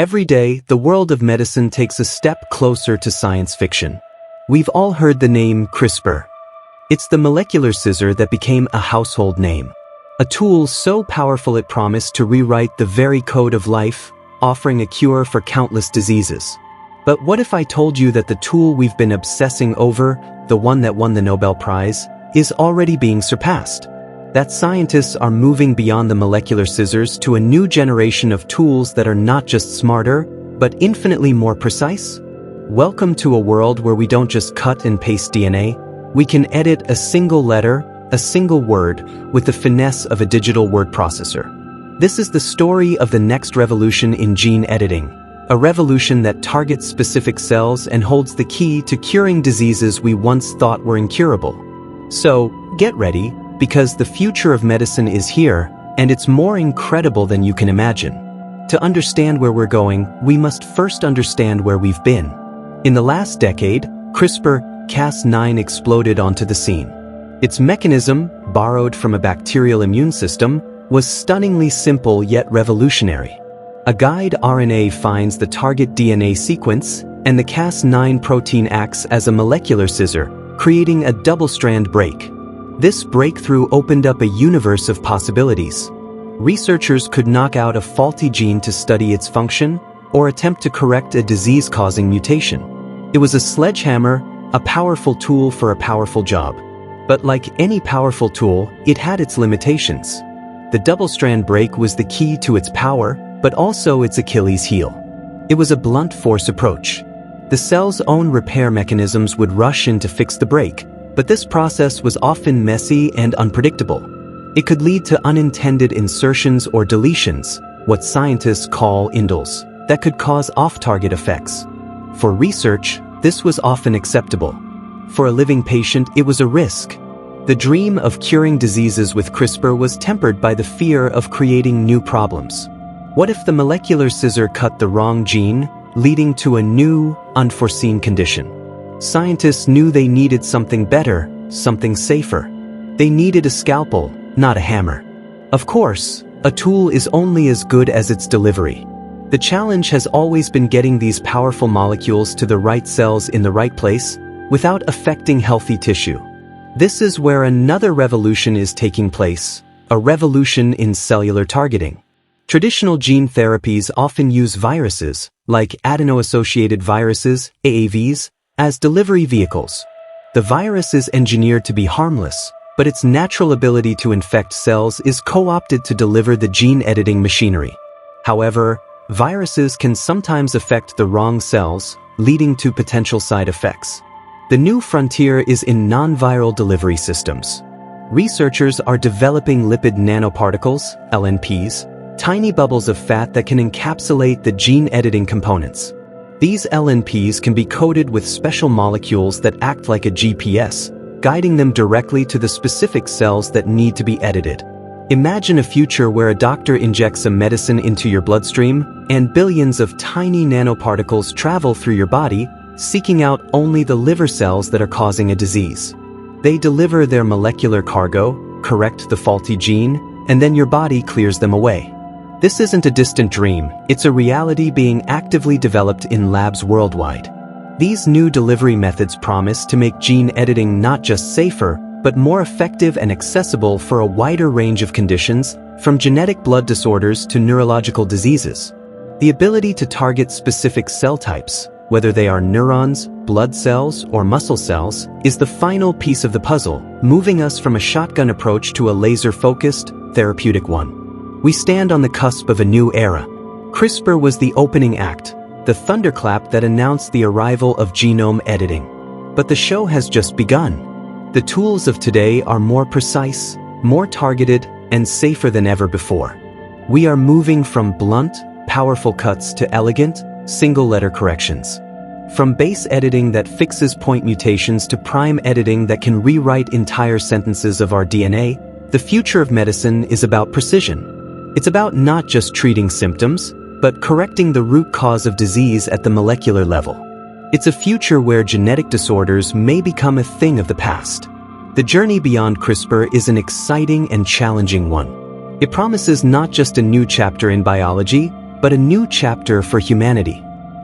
Every day, the world of medicine takes a step closer to science fiction. We've all heard the name CRISPR. It's the molecular scissor that became a household name. A tool so powerful it promised to rewrite the very code of life, offering a cure for countless diseases. But what if I told you that the tool we've been obsessing over, the one that won the Nobel Prize, is already being surpassed? That scientists are moving beyond the molecular scissors to a new generation of tools that are not just smarter, but infinitely more precise? Welcome to a world where we don't just cut and paste DNA, we can edit a single letter, a single word, with the finesse of a digital word processor. This is the story of the next revolution in gene editing, a revolution that targets specific cells and holds the key to curing diseases we once thought were incurable. So, get ready, because the future of medicine is here, and it's more incredible than you can imagine. To understand where we're going, we must first understand where we've been. In the last decade, CRISPR-Cas9 exploded onto the scene. Its mechanism, borrowed from a bacterial immune system, was stunningly simple yet revolutionary. A guide RNA finds the target DNA sequence, and the Cas9 protein acts as a molecular scissor, creating a double-strand break. This breakthrough opened up a universe of possibilities. Researchers could knock out a faulty gene to study its function, or attempt to correct a disease-causing mutation. It was a sledgehammer, a powerful tool for a powerful job. But like any powerful tool, it had its limitations. The double-strand break was the key to its power, but also its Achilles heel. It was a blunt force approach. The cell's own repair mechanisms would rush in to fix the break, but this process was often messy and unpredictable. It could lead to unintended insertions or deletions, what scientists call indels, that could cause off-target effects. For research, this was often acceptable. For a living patient, it was a risk. The dream of curing diseases with CRISPR was tempered by the fear of creating new problems. What if the molecular scissor cut the wrong gene, leading to a new, unforeseen condition? Scientists knew they needed something better, something safer. They needed a scalpel, not a hammer. Of course, a tool is only as good as its delivery. The challenge has always been getting these powerful molecules to the right cells in the right place, without affecting healthy tissue. This is where another revolution is taking place, a revolution in cellular targeting. Traditional gene therapies often use viruses, like adeno-associated viruses, AAVs, as delivery vehicles. The virus is engineered to be harmless, but its natural ability to infect cells is co-opted to deliver the gene-editing machinery. However, viruses can sometimes affect the wrong cells, leading to potential side effects. The new frontier is in non-viral delivery systems. Researchers are developing lipid nanoparticles, LNPs, tiny bubbles of fat that can encapsulate the gene-editing components. These LNPs can be coated with special molecules that act like a GPS, guiding them directly to the specific cells that need to be edited. Imagine a future where a doctor injects a medicine into your bloodstream, and billions of tiny nanoparticles travel through your body, seeking out only the liver cells that are causing a disease. They deliver their molecular cargo, correct the faulty gene, and then your body clears them away. This isn't a distant dream, it's a reality being actively developed in labs worldwide. These new delivery methods promise to make gene editing not just safer, but more effective and accessible for a wider range of conditions, from genetic blood disorders to neurological diseases. The ability to target specific cell types, whether they are neurons, blood cells, or muscle cells, is the final piece of the puzzle, moving us from a shotgun approach to a laser-focused, therapeutic one. We stand on the cusp of a new era. CRISPR was the opening act, the thunderclap that announced the arrival of genome editing. But the show has just begun. The tools of today are more precise, more targeted, and safer than ever before. We are moving from blunt, powerful cuts to elegant, single-letter corrections. From base editing that fixes point mutations to prime editing that can rewrite entire sentences of our DNA, the future of medicine is about precision. It's about not just treating symptoms, but correcting the root cause of disease at the molecular level. It's a future where genetic disorders may become a thing of the past. The journey beyond CRISPR is an exciting and challenging one. It promises not just a new chapter in biology, but a new chapter for humanity.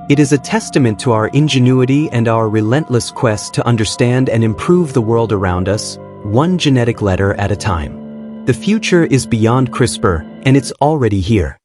It is a testament to our ingenuity and our relentless quest to understand and improve the world around us, one genetic letter at a time. The future is beyond CRISPR, and it's already here.